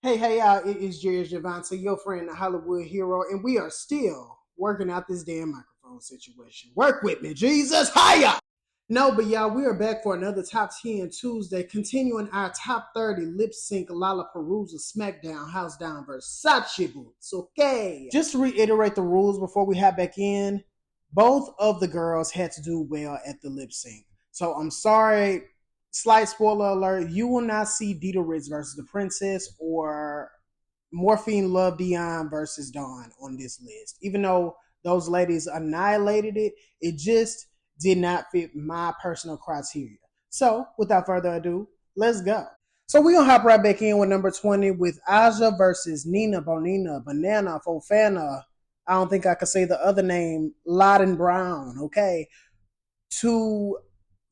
Hey, y'all, it is Jerry Javante, your friend, the Hollywood hero, and we are still working out this damn microphone situation. Work with me, Jesus, higher! No, but y'all, we are back for another Top 10 Tuesday, continuing our Top 30 Lipsync Lollaparooza Smackdown House Down Versace Boots, okay? Just to reiterate the rules before we hop back in, both of the girls had to do well at the lip sync. So I'm sorry, slight spoiler alert, you will not see Dita Ritz versus the Princess or Morphine Love Dion versus Dawn on this list. Even though those ladies annihilated it, it just did not fit my personal criteria. So, without further ado, let's go. So we're gonna hop right back in with number 20 with Aja versus Nina Bonina, Banana, Fofana. I don't think I could say the other name, Loudon Brown, okay? To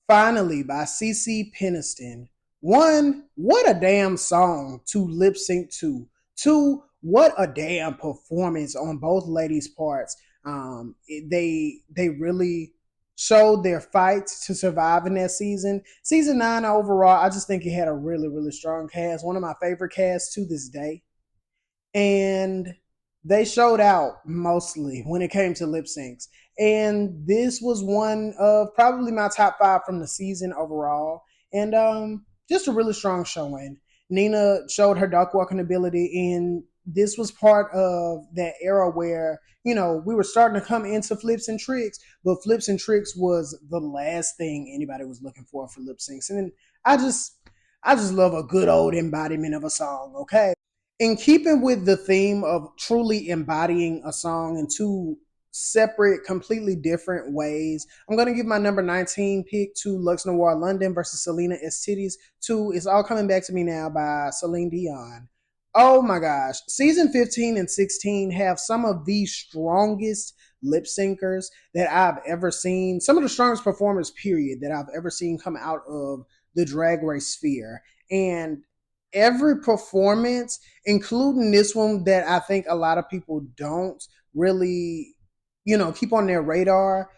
Finally by CC Peniston. One, what a damn song to lip sync to. Two, what a damn performance on both ladies' parts. They really showed their fight to survive in that season. Season 9 overall, I just think it had a really, really strong cast. One of my favorite casts to this day. And they showed out mostly when it came to lip syncs. And this was one of probably my top 5 from the season overall. And just a really strong showing. Nina showed her dark walking ability, and this was part of that era where, you know, we were starting to come into flips and tricks, but flips and tricks was the last thing anybody was looking for lip syncs. And I just love a good old embodiment of a song, okay? In keeping with the theme of truly embodying a song in two separate, completely different ways, I'm going to give my number 19 pick to Lux Noir London versus Selena S. Titties to It's All Coming Back to Me Now by Celine Dion. Oh my gosh. Season 15 and 16 have some of the strongest lip syncers that I've ever seen. Some of the strongest performers, period, that I've ever seen come out of the drag race sphere. And every performance, including this one that I think a lot of people don't really, keep on their radar,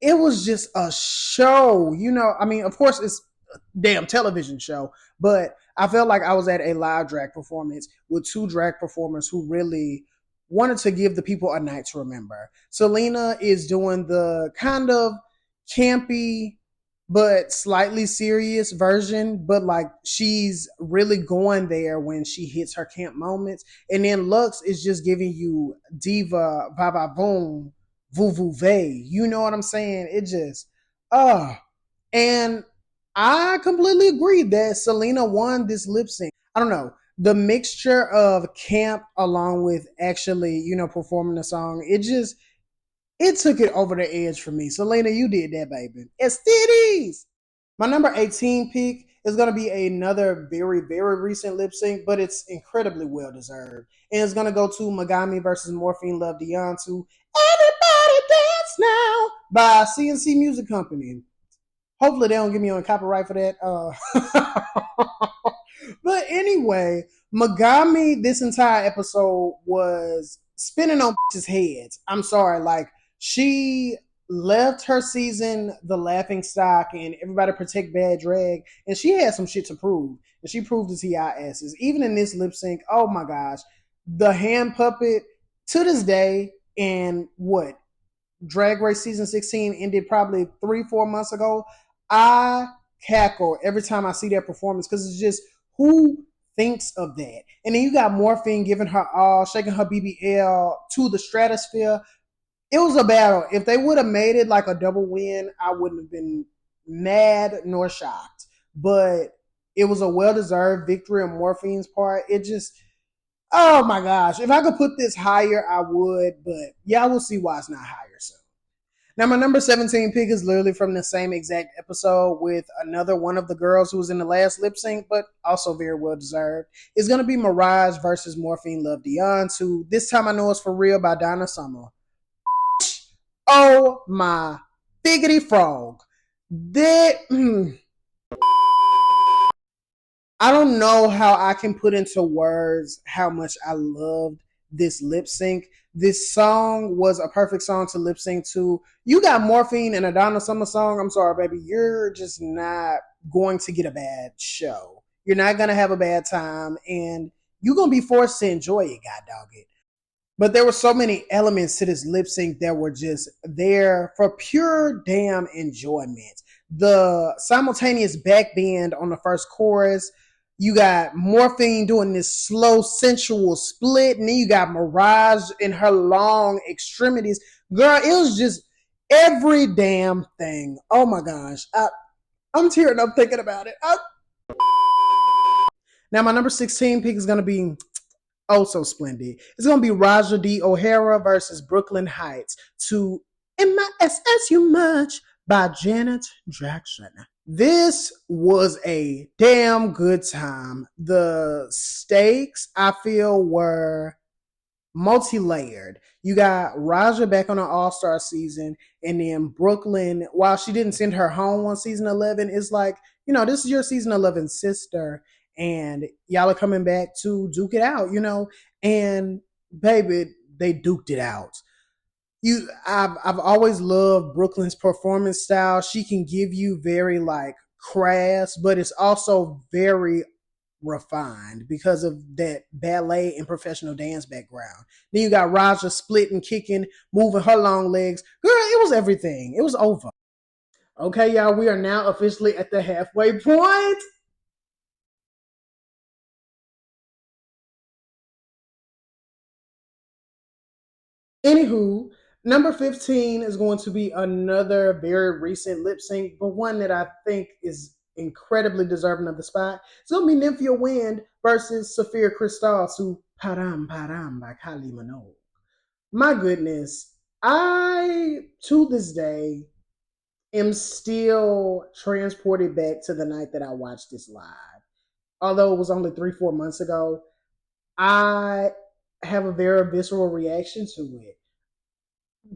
it was just a show. I mean, of course, it's a damn television show, but I felt like I was at a live drag performance with two drag performers who really wanted to give the people a night to remember. Selena is doing the kind of campy but slightly serious version, but like she's really going there when she hits her camp moments. And then Lux is just giving you diva, va va boom, voo voo vey. You know what I'm saying? It just, and I completely agree that Selena won this lip sync. I don't know. The mixture of camp along with actually, performing the song, it took it over the edge for me. Selena, you did that, baby. STDs! My number 18 pick is going to be another very, very recent lip sync, but it's incredibly well deserved. And it's going to go to Megami versus Morphine Love Dion to Everybody Dance Now by CNC Music Company. Hopefully they don't get me on copyright for that. But anyway, Megami, this entire episode was spinning on bitches' heads. I'm sorry, like, she left her season the laughing stock and everybody protect bad drag, and she had some shit to prove, and she proved it to y'all asses. Even in this lip sync, oh my gosh, the hand puppet to this day, and what Drag Race season 16 ended probably 3-4 months ago. I cackle every time I see that performance because it's just, who thinks of that? And then you got Morphine giving her all, shaking her BBL to the stratosphere. It was a battle. If they would have made it like a double win, I wouldn't have been mad nor shocked. But it was a well-deserved victory on Morphine's part. It just, oh my gosh. If I could put this higher, I would. But yeah, we'll see why it's not higher soon. Now, my number 17 pick is literally from the same exact episode with another one of the girls who was in the last lip sync, but also very well deserved. It's going to be Mirage versus Morphine Love Dion to This Time I Know It's For Real by Donna Summer. Oh my biggity frog. I don't know how I can put into words how much I loved this lip sync. This song was a perfect song to lip sync to. You got Morphine and a Donna Summer song. I'm sorry, baby. You're just not going to get a bad show. You're not going to have a bad time. And you're gonna be forced to enjoy it, god dog it. But there were so many elements to this lip sync that were just there for pure damn enjoyment. The simultaneous backbend on the first chorus. You got Morphine doing this slow, sensual split, and then you got Mirage in her long extremities. Girl, it was just every damn thing. Oh my gosh. I'm tearing up thinking about it. Now, my number 16 pick is going to be oh so splendid. It's going to be Raja D. O'Hara versus Brooklyn Heights to MISS You Much by Janet Jackson. This was a damn good time. The stakes, I feel, were multi-layered. You got Raja back on an all-star season, and then Brooklyn, while she didn't send her home on season 11, it's like, you know, this is your season 11 sister, and y'all are coming back to duke it out, you know, and baby, they duked it out. I've always loved Brooklyn's performance style. She can give you very like crass, but it's also very refined because of that ballet and professional dance background. Then you got Raja splitting, kicking, moving her long legs. Girl, it was everything. It was over. Okay, y'all, we are now officially at the halfway point. Anywho, number 15 is going to be another very recent lip sync, but one that I think is incredibly deserving of the spot. It's going to be Nymphia Wind versus Sophia Crystal to Param Param by Kylie Minogue. My goodness, I, to this day, am still transported back to the night that I watched this live. Although it was only 3-4 months ago, I have a very visceral reaction to it.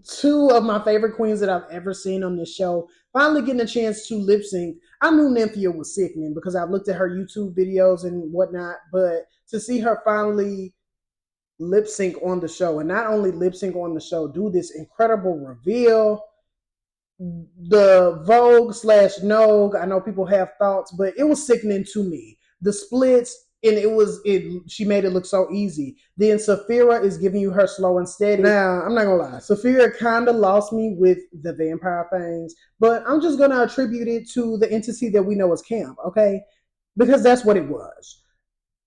Two of my favorite queens that I've ever seen on this show finally getting a chance to lip sync. I knew Nymphia was sickening because I've looked at her YouTube videos and whatnot, but to see her finally lip sync on the show, and not only lip sync on the show, do this incredible reveal. The Vogue / Nogue, I know people have thoughts, but it was sickening to me. The splits, and she made it look so easy. Then Saphira is giving you her slow and steady. Now, I'm not gonna lie, Saphira kind of lost me with the vampire things, but I'm just gonna attribute it to the entity that we know as Camp, okay? Because that's what it was.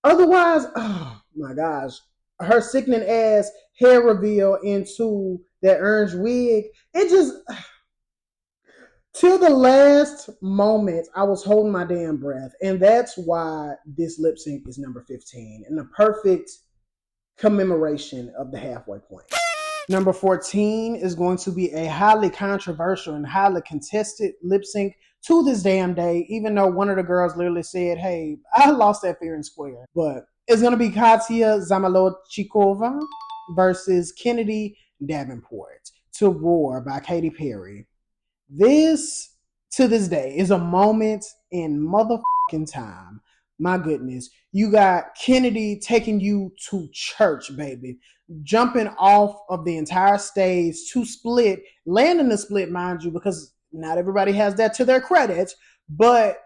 Otherwise, oh my gosh, her sickening ass hair reveal into that orange wig, it just, till the last moment, I was holding my damn breath. And that's why this lip sync is number 15 and the perfect commemoration of the halfway point. Number 14 is going to be a highly controversial and highly contested lip sync to this damn day, even though one of the girls literally said, hey, I lost that fair and square. But it's going to be Katya Zamolodchikova versus Kennedy Davenport to Roar by Katy Perry. This, to this day, is a moment in motherfucking time. My goodness. You got Kennedy taking you to church, baby. Jumping off of the entire stage to split, landing the split, mind you, because not everybody has that to their credit, but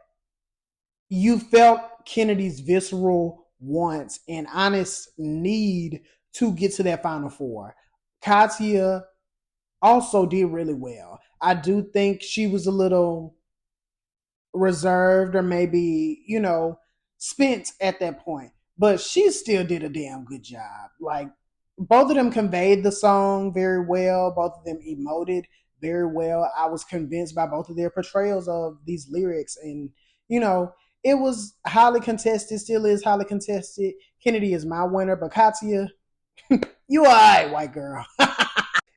you felt Kennedy's visceral want and honest need to get to that Final Four. Katya also did really well. I do think she was a little reserved or maybe, you know, spent at that point, but she still did a damn good job. Like, both of them conveyed the song very well. Both of them emoted very well. I was convinced by both of their portrayals of these lyrics, and, you know, it was highly contested, still is highly contested. Kennedy is my winner, but Katya, you all right, white girl.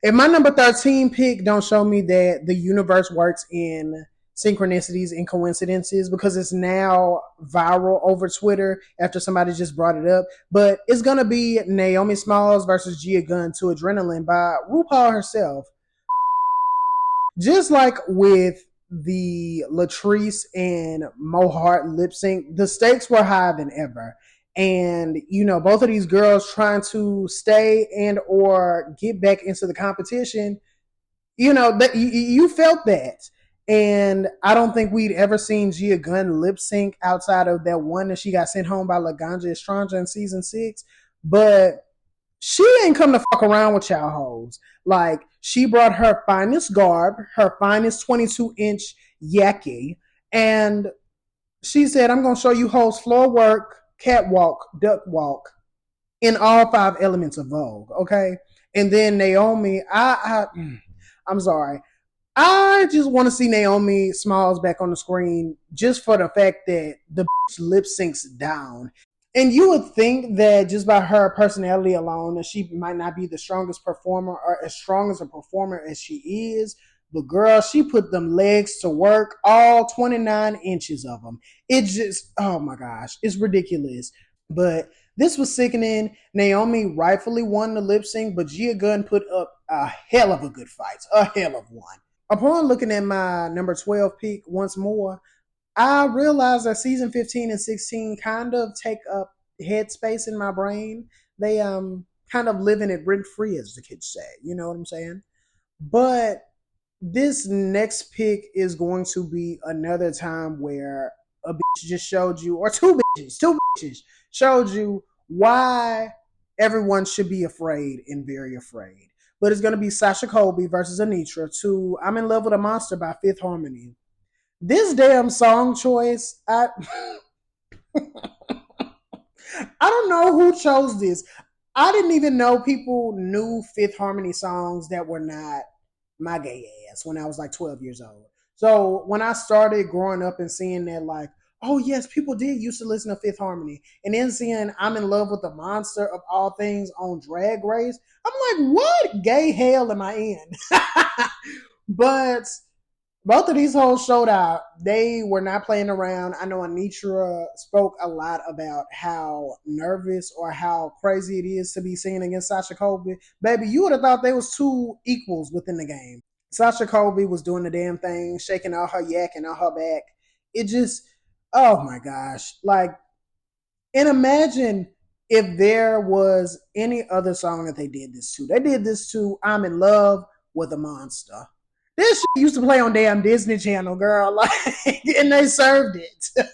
If my number 13 pick don't show me that the universe works in synchronicities and coincidences, because it's now viral over Twitter after somebody just brought it up, but it's going to be Naomi Smalls versus Gia Gunn to Adrenaline by Rupaul herself. Just like with the Latrice and Mohart lip sync, the stakes were higher than ever. And, you know, both of these girls trying to stay and or get back into the competition, you know, that you felt that. And I don't think we'd ever seen Gia Gunn lip sync outside of that one that she got sent home by Laganja Estranja in season 6. But she ain't come to fuck around with y'all hoes. Like, she brought her finest garb, her finest 22-inch yaki, and she said, I'm going to show you hoes floor work, catwalk, duck walk in all 5 elements of Vogue, okay? And then Naomi, I'm sorry. I just want to see Naomi Smalls back on the screen just for the fact that the lip syncs down. And you would think that just by her personality alone, that she might not be the strongest performer or as strong as a performer as she is. But girl, she put them legs to work, all 29 inches of them. It just, oh my gosh, it's ridiculous. But this was sickening. Naomi rightfully won the lip sync, but Gia Gunn put up a hell of a good fight, a hell of one. Upon looking at my number 12 pick once more, I realized that season 15 and 16 kind of take up headspace in my brain. They kind of living it rent free, as the kids say. You know what I'm saying? But this next pick is going to be another time where a bitch just showed you, or two bitches showed you why everyone should be afraid and very afraid. But it's going to be Sasha Colby versus Anitra to I'm in Love with a Monster by Fifth Harmony. This damn song choice, I don't know who chose this. I didn't even know people knew Fifth Harmony songs that were not my gay ass when I was like 12 years old. So when I started growing up and seeing that, like, oh yes, people did used to listen to Fifth Harmony, and then seeing I'm in Love with a Monster of all things on Drag Race, I'm like, what gay hell am I in? But both of these hoes showed out. They were not playing around. I know Anitra spoke a lot about how nervous or how crazy it is to be seen against Sasha Colby. Baby, you would have thought they was two equals within the game. Sasha Colby was doing the damn thing, shaking all her yak and all her back. It just, oh my gosh. Like, and imagine if there was any other song that they did this to. They did this to I'm in Love with a Monster. This shit used to play on damn Disney Channel, girl. Like, and they served it.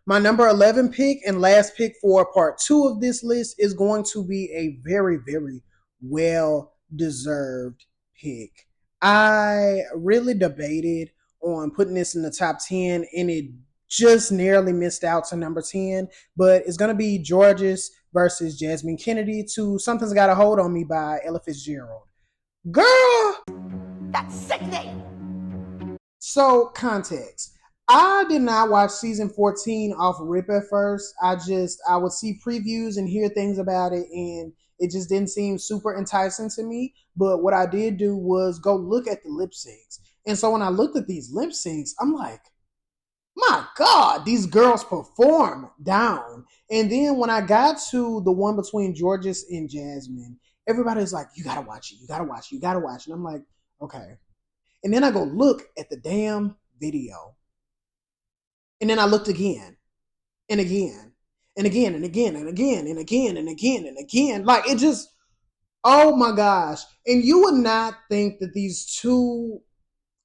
My number 11 pick and last pick for part 2 of this list is going to be a very, very well-deserved pick. I really debated on putting this in the top 10, and it just narrowly missed out to number 10. But it's going to be Georges versus Jasmine Kennedy to Something's Got a Hold on Me by Ella Fitzgerald. Girl! That's sickening. So, context. I did not watch season 14 off rip at first. I would see previews and hear things about it, and it just didn't seem super enticing to me. But what I did do was go look at the lip syncs. And so when I looked at these lip syncs, I'm like, my God, these girls perform down. And then when I got to the one between Georges and Jasmine, everybody's like, you gotta watch it, you gotta watch it, you gotta watch it. And I'm like, okay. And then I go look at the damn video. And then I looked again and again and again and again and again and again and again and again. Like, it just, oh my gosh. And you would not think that these two,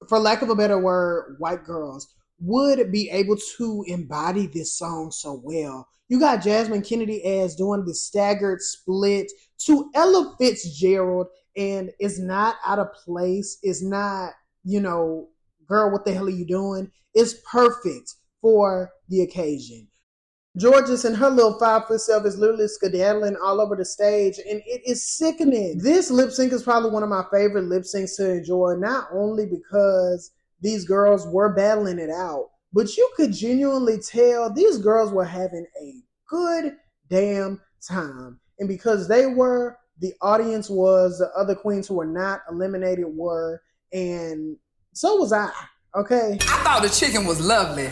for lack of a better word, white girls would be able to embody this song so well. You got Jasmine Kennedy as doing the staggered split to Ella Fitzgerald, and it's not out of place. It's not, girl, what the hell are you doing? It's perfect for the occasion. Georges and her little 5'7" self is literally skedaddling all over the stage, and it is sickening. This lip sync is probably one of my favorite lip syncs to enjoy, not only because these girls were battling it out, but you could genuinely tell these girls were having a good damn time. And because they were, the audience was, the other queens who were not eliminated were, and so was I, okay? I thought the chicken was lovely.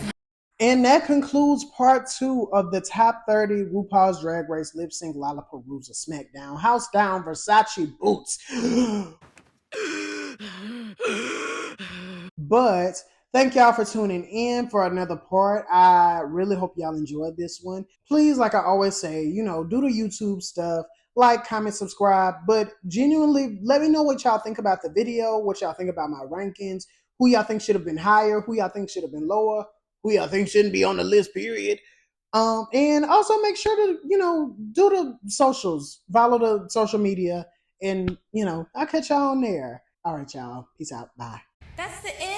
And that concludes part 2 of the top 30 RuPaul's Drag Race Lipsync Lollaparooza Smackdown. House down, Versace boots. But thank y'all for tuning in for another part. I really hope y'all enjoyed this one. Please, like I always say, do the YouTube stuff. Like, comment, subscribe. But genuinely, let me know what y'all think about the video, what y'all think about my rankings, who y'all think should have been higher, who y'all think should have been lower, who y'all think shouldn't be on the list, period. And also make sure to, do the socials, follow the social media, and, I'll catch y'all on there. All right, y'all. Peace out. Bye. That's the end.